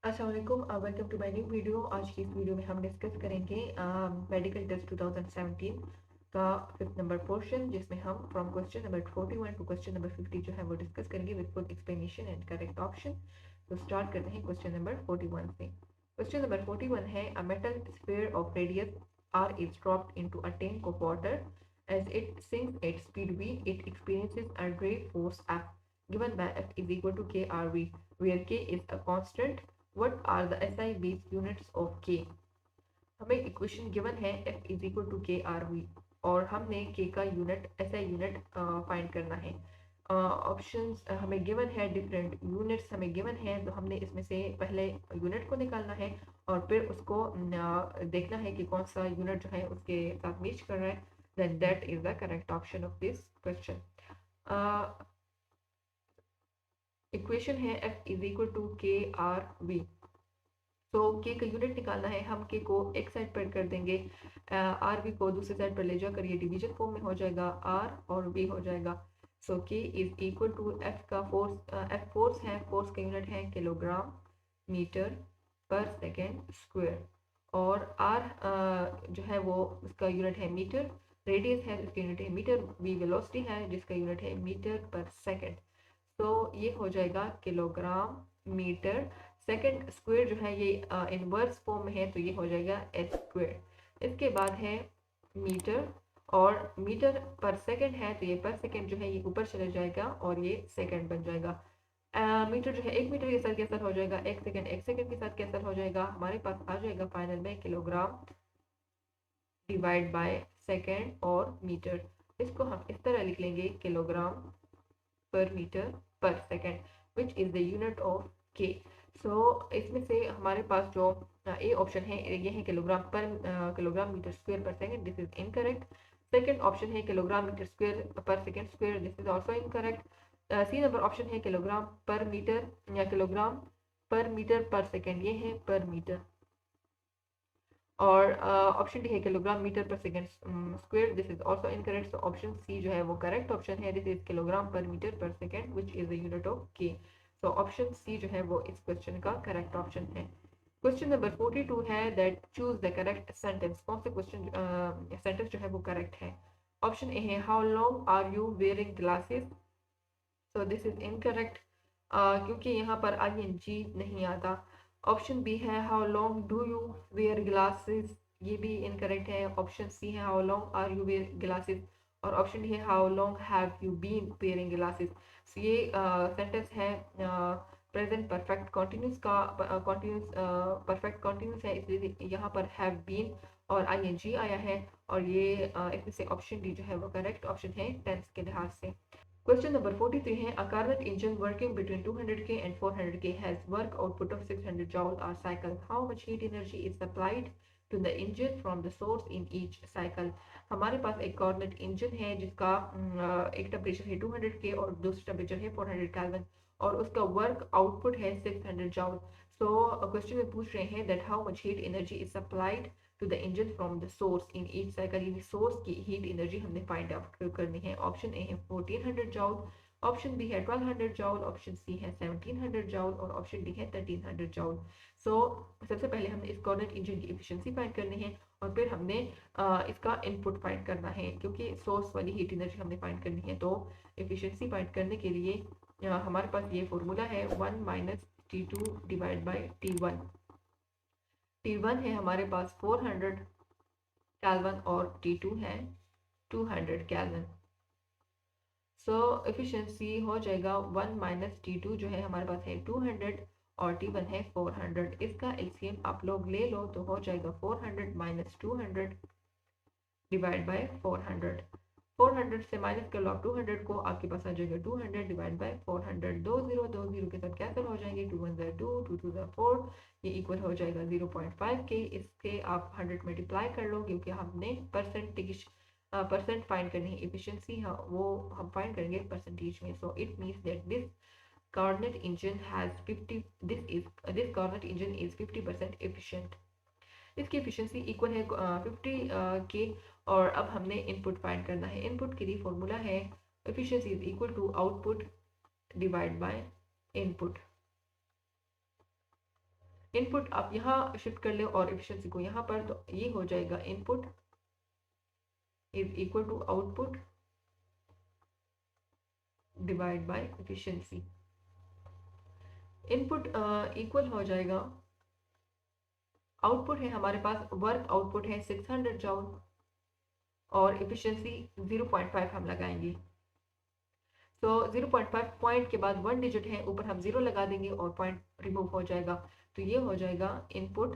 अस्सलाम वालेकुम, welcome to my new video. आज की इस वीडियो में हम डिस्कस करेंगे मेडिकल टेस्ट 2017 का 5th नंबर पोर्शन, जिसमें हम from question number 41 to question number 50 जो है वो डिस्कस करेंगे with full explanation and correct option. तो स्टार्ट करते हैं क्वेश्चन नंबर 41 से। क्वेश्चन नंबर 41 है, a metal sphere of radius r is dropped into a tank of water. As it sinks at speed v, it experiences a drag force F given by F is equal to KRV, where K is a constant. What are the SI base units of K? हमें equation given है F is equal to K R we, और हमने K का unit SI unit find करना है। Options हमें given है, different units हमें गिवन है, तो हमने इसमें से पहले यूनिट को निकालना है और फिर उसको देखना है कि कौन सा यूनिट जो है उसके साथ मैच कर रहा है। Then that is the correct option of this question. Equation है F is equal to K R V. तो के का यूनिट निकालना है, हम के को एक साइड पर कर देंगे, आर बी को दूसरी साइड पर ले जाकर ये डिवीजन फॉर्म में हो जाएगा, आर और बी हो जाएगा। सो के इज इक्वल टू एफ का फोर्स, एफ फोर्स है, फोर्स का यूनिट है kilogram metre per second square, और आर जो है वो उसका यूनिट है मीटर, रेडियस है उसका यूनिट है मीटर, वी वेलोसिटी है जिसका यूनिट है मीटर पर सेकेंड। तो ये हो जाएगा किलोग्राम मीटर सेकेंड स्क्वायर, जो है ये इनवर्स फॉर्म में है तो ये हो जाएगा एच स्क्वायर। इसके बाद है मीटर, और मीटर पर सेकेंड है तो ये पर सेकेंड जो है ये ऊपर चला जाएगा और ये सेकेंड बन जाएगा। मीटर जो है एक मीटर के साथ कैंसिल हो जाएगा, एक सेकेंड के साथ कैंसिल हो जाएगा, हमारे पास आ जाएगा फाइनल में किलोग्राम डिवाइड बाय सेकेंड और मीटर। इसको हम इस तरह लिख लेंगे, kilogram per metre per second which is the unit of के। सो इसमें से हमारे पास जो ए ऑप्शन है ये है kilogram metre square per second, this is incorrect. Second option है kilogram metre square per second square, this is also incorrect. C number option है किलोग्राम पर मीटर या kilogram per metre per second, ये है per metre. और option D है kilogram metre per second square, this is also incorrect. So option C जो है वो correct option है, this is kilogram per metre per second which is the unit of के। So option C जो है वो इस क्वेश्चन का करेक्ट ऑप्शन है। क्वेश्चन नंबर 42 है that choose the correct sentence. कौन से क्वेश्चन सेंटेंस जो है वो करेक्ट है। ऑप्शन ए है, how long are you wearing glasses. So this is incorrect, क्योंकि यहाँ पर आई नहीं आता। ऑप्शन बी है, how long do you wear glasses, ये भी इनकरेक्ट है। ऑप्शन सी है, how long are you wear glasses, और ऑप्शन डी है, how long have you been wearing glasses. So ये सेंटेंस है प्रेजेंट परफेक्ट कॉन्टिन्यूस का, कॉन्टिन्यूस परफेक्ट कॉन्टिन्यूस है, इसलिए यहाँ पर हैव बीन और आई आया है, और ये इसमें से ऑप्शन डी जो है वो करेक्ट ऑप्शन है टेंस के लिहाज से। Question number 43 है, a Carnot engine working between 200k and 400k has work output of 600 joule per cycle. How much heat energy is supplied to the engine from the source in each cycle? हमारे पास एक Carnot engine है जिसका एक temperature है 200k और दूसरा temperature है 400 kelvin, और उसका वर्क आउटपुट है 600 जॉल। सो क्वेश्चन में पूछ रहे हैं that how much heat energy is supplied to the engine from the source in each cycle, यानी सोर्स की हीट एनर्जी हमने फाइंड आउट करनी है। ऑप्शन ए है 1400 जॉल, ऑप्शन बी है 1200 जॉल, ऑप्शन सी है 1700 जॉल, और ऑप्शन डी है 1300 जॉल। सो सबसे पहले हमने इस कॉर्नट इंजन की एफिशिएंसी फाइंड करनी है, और फिर हमने इसका इनपुट फाइंड करना है, क्योंकि सोर्स वाली हीट एनर्जी हमने फाइंड करनी है। तो एफिशिएंसी फाइंड करने के लिए हमारे पास ये फॉर्मूला है 1 minus T2 divide by T1। T1 है हमारे पास 400 केल्विन और T2 है 200 केल्विन। सो एफिशिएंसी हो जाएगा 1 माइनस T2 जो है हमारे पास है 200 और T1 है 400। इसका एलसीएम आप लोग ले लो तो हो जाएगा 400 माइनस 200 डिवाइड बाय 400। 400 से माइनस कर लो आप 200 को, आपके पास आ जाएगा 200 डिवाइड बाय 400। दो जीरो के साथ कैंसिल हो जाएंगे, 2 1 2 2 2 4, ये इक्वल हो जाएगा 0.5 के। इसके आप 100 मल्टीप्लाई कर लो, क्योंकि हमने परसेंट फाइंड करनी है, एफिशिएंसी वो हम फाइंड करेंगे परसेंटेज में। So it means that this Carnot engine has 50, this Carnot engine is 50% efficient। इसकी एफिशिएंसी इक्वल है 50 के, और अब हमने इनपुट फाइंड करना है। इनपुट के लिए फॉर्मूला है efficiency is equal to output divide by input. Input आप यहाँ शिफ्ट कर ले और एफिशिएंसी को यहाँ पर, तो ये हो जाएगा input is equal to output divide by efficiency. Input equal हो जाएगा, आउटपुट है हमारे पास, वर्क आउटपुट है 600 जूल और एफिशिएंसी 0.5 हम लगाएंगे। तो 0.5 पॉइंट के बाद 1 डिजिट है, ऊपर हम 0 लगा देंगे और पॉइंट रिमूव हो जाएगा। तो ये हो जाएगा इनपुट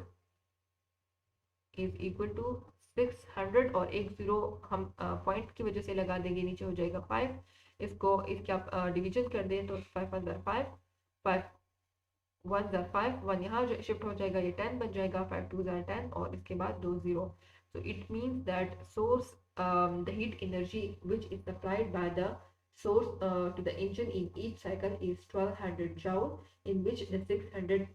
इज इक्वल टू 600 और एक 0 हम पॉइंट की वजह से लगा देंगे, नीचे हो जाएगा 5। इसको इसके आप डिवीजन कर दें तो 5 1 5, 5 1 5, 1 यहाँ शिफ्ट हो जाएगा, ये 10 बन जाएगा, 5 2 10 और इसके बाद 2 0। So it means that source the heat energy which is supplied by the source to the engine in each cycle is 1200 joule, in which the 600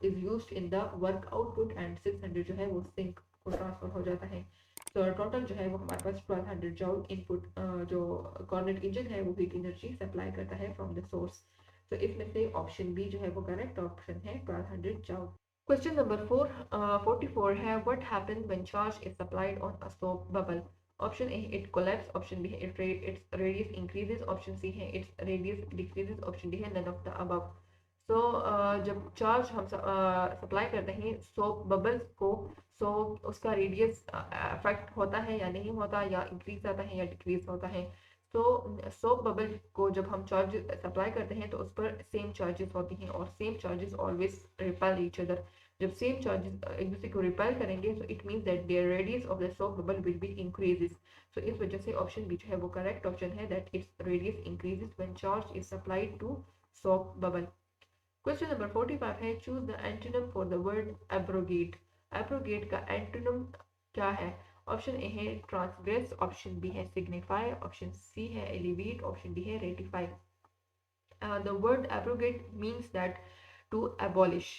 is used in the work output and 600 जो है वो sink को transfer हो जाता है। तो total जो है वो हमारे पास 1200 जूल इनपुट जो कॉर्नेट इंजन है वो हीट एनर्जी सप्लाई करता है फ्रॉम द सोर्स। तो इसमें से ऑप्शन बी जो है वो करेक्ट ऑप्शन है, 1200 जूल। Question number 44 है, what happens when charge is supplied on a soap bubble? Option A, it collapses. Option B है its radius increases. Option C है its radius decreases. Option D है none of the above. So जब charge हम supply करते हैं soap bubbles को, so उसका radius affect होता है या नहीं होता, या इंक्रीज होता है या डिक्रीज होता है। तो सोप बबल को जब हम चार्ज सप्लाई करते हैं तो उस पर सेम चार्जेस होती हैं और same charges always repel each other. जब सेम चार्जेस एक दूसरे को रिपेल करेंगे तो it means that their radius of the soap bubble will be increases. So इस वजह से ऑप्शन बी जो है वो करेक्ट ऑप्शन है, that its radius increases when charge is supplied to soap bubble. Question number 45 है, choose the antonym for the word abrogate. Abrogate का antonym क्या है? ऑप्शन ए है ट्रांसग्रेस, ऑप्शन बी है सिग्निफाई, ऑप्शन सी है elevate, option D है ratify. The word abrogate means that to abolish.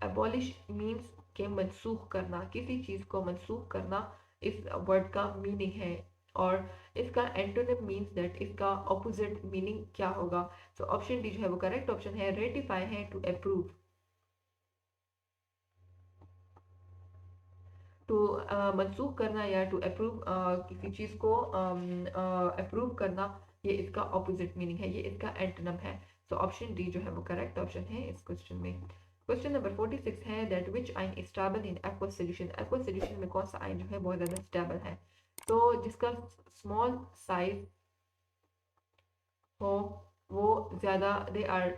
Abolish means के मनसूख करना, किसी चीज को मनसूख करना इस वर्ड का मीनिंग है। और इसका एंटोनिम मीन्स दैट इसका ऑपोजिट मीनिंग क्या होगा? तो ऑप्शन डी जो है वो करेक्ट ऑप्शन है, रेटिफाई है टू अप्रूव। टू मनसूख करना या टू अप्रूव किसी चीज को अप्रूव करना, ये इसका ऑपोजिट मीनिंग है, ये इसका एंटोनिम है। तो ऑप्शन डी जो है वो करेक्ट ऑप्शन है इस क्वेश्चन में। क्वेश्चन नंबर 46 है, that which ion is stable in aqueous solution. Aqueous solution में कौन सा आयन जो है बहुत ज़्यादा स्टेबल है? तो जिसका स्मॉल साइज हो वो ज़्यादा दे आर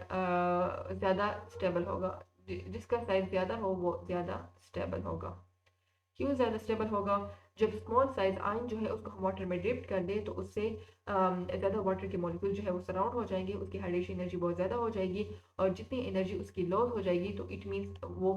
ज़्यादा स्टेबल होगा, जिसका साइज ज़्यादा हो वो ज़्यादा स्टेबल होगा। क्यों ज़्यादा स्टेबल होगा? जब स्मॉल साइज आयन जो है उसको हम वाटर में डिप कर दें तो उससे ज़्यादा वाटर के मॉलिक्यूल जो है वो सराउंड हो जाएंगे, उसकी हाइड्रेशन एनर्जी बहुत ज़्यादा हो जाएगी और जितनी एनर्जी उसकी लॉस हो जाएगी तो इट मीन्स वो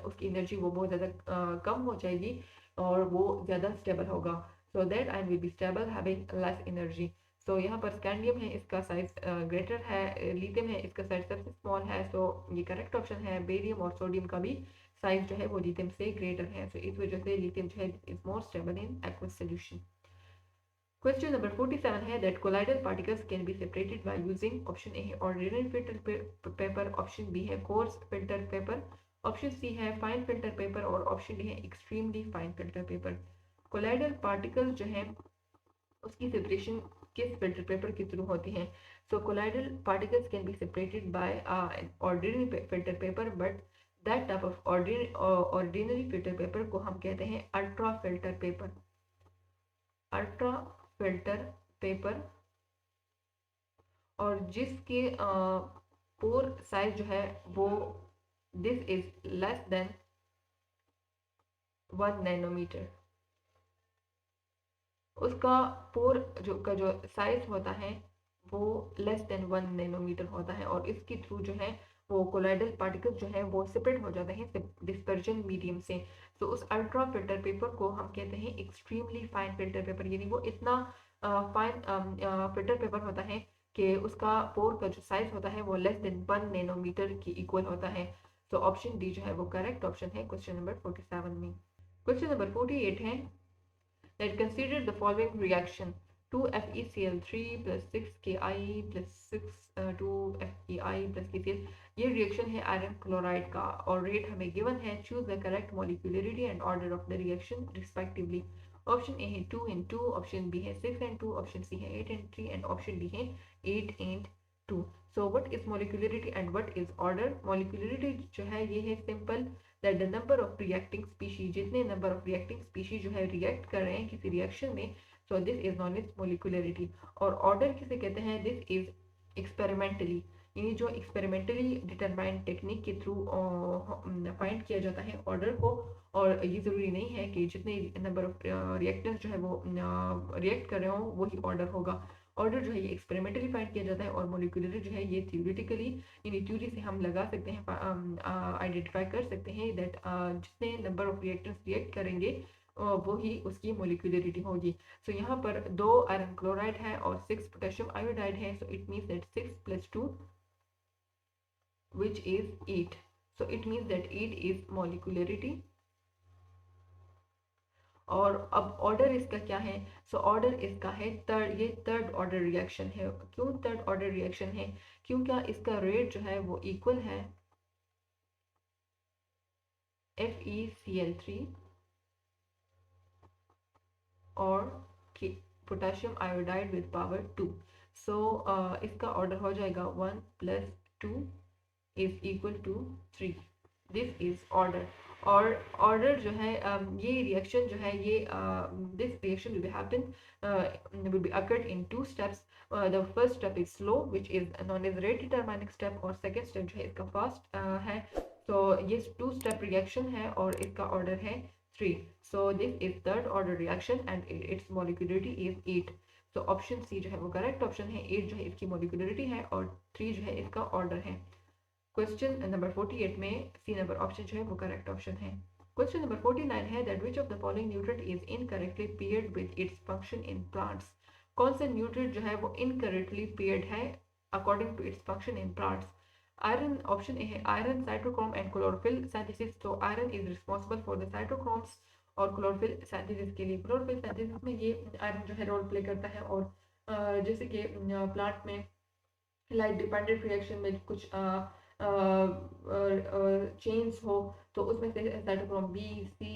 उसकी एनर्जी वो बहुत ज़्यादा कम हो जाएगी और वो ज़्यादा स्टेबल होगा। So that ion will be stable having less energy. So यहाँ पर स्कैंडियम है, इसका साइज ग्रेटर है, लिथियम है, इसका साइज सबसे स्मॉल है। सो ये करेक्ट ऑप्शन है। बेरियम और सोडियम का भी साइज जो है वो लिथियम से ग्रेटर है। सो इस वजह से लिथियम जो है is more stable in aqueous solution. Question number 47 है, that colloidal particles can be separated by using. Option A है ordinary filter paper, option B है coarse filter paper, option C है फाइन फिल्टर पेपर और option D है extremely fine filter paper. Colloidal particles जो है उसकी separation किस filter paper के थ्रू होती है? So colloidal particles can be separated by ordinary filter paper, but that type of ordinary filter paper को हम कहते हैं ultra filter paper. Ultra filter paper, और जिसके पोर साइज जो है वो this is less than 1 nanometer. उसका पोर जो साइज होता है वो लेस देन 1 नैनोमीटर होता है और इसके थ्रू जो है वो कोलाइडल पार्टिकल्स जो है वो सेपरेट हो जाते हैं डिस्पर्जन मीडियम से। तो उस अल्ट्रा फिल्टर पेपर को हम कहते हैं एक्सट्रीमली फाइन फिल्टर पेपर, यानी वो इतना फाइन फिल्टर पेपर होता है कि उसका पोर का जो साइज होता है वो लेस देन 1 नैनोमीटर की इक्वल होता है। तो ऑप्शन डी जो है वो करेक्ट ऑप्शन है क्वेश्चन नंबर 47 में। क्वेश्चन नंबर 48 है, that consider the following reaction. 2FeCl3 plus 6Ki plus 2FeI plus KCl। ये रिएक्शन है आयरन क्लोराइड का और रेट हमें गिवन है। Choose the correct molecularity and order of the reaction respectively. Option A है 2 and 2, option B है 6 and 2, option C है 8 and 3 and option D है 8 and 2। So what is molecularity and what is order? Molecularity जो है ये है simple that the number of reacting species, जितने number of reacting species जो है रिएक्ट कर रहे हैं किसी रिएक्शन में, so this is known as molecularity. और ऑर्डर किसे कहते हैं? दिस इज एक्सपेरिमेंटली, यानी जो एक्सपेरिमेंटली डिटरमाइंड टेक्निक के थ्रू फाइंड किया जाता है ऑर्डर को। और ये ज़रूरी नहीं है कि जितने नंबर ऑफ रिएक्टेंट्स जो है वो रिएक्ट कर रहे हो वही ऑर्डर होगा। ऑर्डर जो है ये एक्सपेरिमेंटली फाइंड किया जाता है और मोलिकुलर जो है ये थ्योरेटिकली, यानी थ्योरी से हम लगा सकते हैं, आइडेंटिफाई कर सकते हैं दैट जितने नंबर ऑफ रिएक्टेंट्स रिएक्ट करेंगे वो ही उसकी मोलिकुलरिटी होगी। सो यहाँ पर 2 आयरन क्लोराइड है और 6 पोटेशियम आयोडाइड है। So it means that 6 plus 2 which is 8. So it means that 8 is molecularity। और अब ऑर्डर इसका क्या है? सो ऑर्डर इसका है थर्ड, ये थर्ड ऑर्डर रिएक्शन है। क्यों थर्ड ऑर्डर रिएक्शन है? क्योंकि इसका रेट जो है वो इक्वल है FeCl3 और पोटेशियम आयोडाइड विद पावर 2। सो इसका ऑर्डर हो जाएगा 1 plus 2 is equal to 3। This is order. और ऑर्डर जो है ये रिएक्शन जो है ये this reaction will be happen will be occurred in 2 steps। the first step is slow which is known as rate determining step और second step जो है इसका fast है। तो ये 2 step रिएक्शन है और इसका ऑर्डर है 3। so this is third order reaction and its molecularity is 8। so option C जो है वो करेक्ट ऑप्शन है। 8 जो है इसकी मोलिकुलरिटी है और 3 जो है इसका ऑर्डर है। क्वेश्चन नंबर 48 में सी नंबर ऑप्शन जो है वो करेक्ट ऑप्शन है। क्वेश्चन नंबर 49 है that which of the following nutrient is incorrectly paired with its function in plants. कौन सा न्यूट्रिएंट जो है वो इनकरेक्टली पेयर्ड है according to its function in plants? Iron, option A है iron, cytochrome and chlorophyll synthesis. तो iron is responsible for the cytochromes और chlorophyll synthesis के लिए। क्लोरोफिल सिंथेसिस में ये आयरन जो है रोल प्ले करता है। और जैसे कि प्लांट में लाइट डिपेंडेंट रिएक्शन में कुछ चेन्स हो तो उसमें से साइटोक्रोम बी, सी,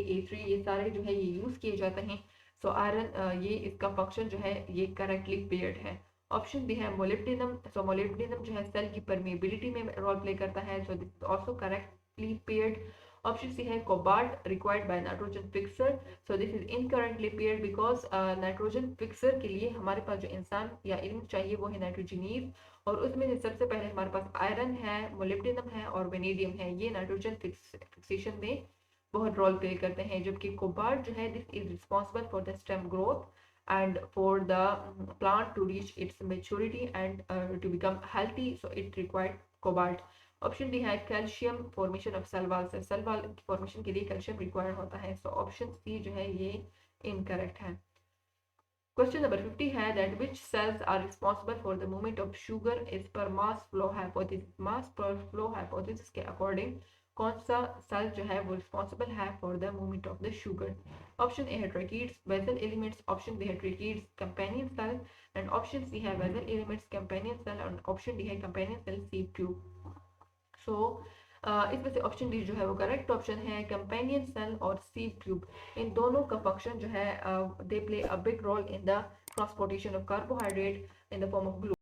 A3 ये सारे जो है ये यूज़ किए जाते हैं। सो आयरन ये इसका फंक्शन जो है ये करेक्टली पेयर्ड है। ऑप्शन बी है मोलिब्डेनम। सो मोलिब्डेनम जो है सेल की परमेबिलिटी में रोल प्ले करता है। So this also correctly paired. Option C है cobalt required by nitrogen fixer. So this is incorrectly paired because nitrogen fixer के लिए हमारे पास जो इंसान या एलिमेंट चाहिए वो है नाइट्रोजनीज और उसमें से सबसे पहले हमारे पास आयरन है, मोलिब्डेनम है और वेनेडियम है। ये नाइट्रोजन फिक्सेशन में बहुत रोल प्ले करते हैं। जबकि कोबाल्ट जो है this is responsible for the stem growth and for the plant to reach its maturity and to become healthy, so it required cobalt। Option D है calcium formation of cell wall. से cell wall की formation के लिए calcium required होता है। सो option C जो है ये इनकरेक्ट है। क्वेश्चन नंबर 50 है that which cells are responsible for the movement of sugar is per mass flow hypothesis. Mass flow hypothesis के अकॉर्डिंग कौन सा सेल जो है वो रिस्पॉन्सिबल है for the movement of the sugar? Option A है tracheids vessel elements, option B है tracheids companion cell and option C है बेसल एलिमेंट्स कंपेनियन सेल और ऑप्शन डी है companion cell sieve tube. So इसमें से option D जो है वो करेक्ट ऑप्शन है। कंपेनियन सेल और सीव ट्यूब इन दोनों का फंक्शन जो है they play a big role in the transportation of carbohydrate in the form of glucose.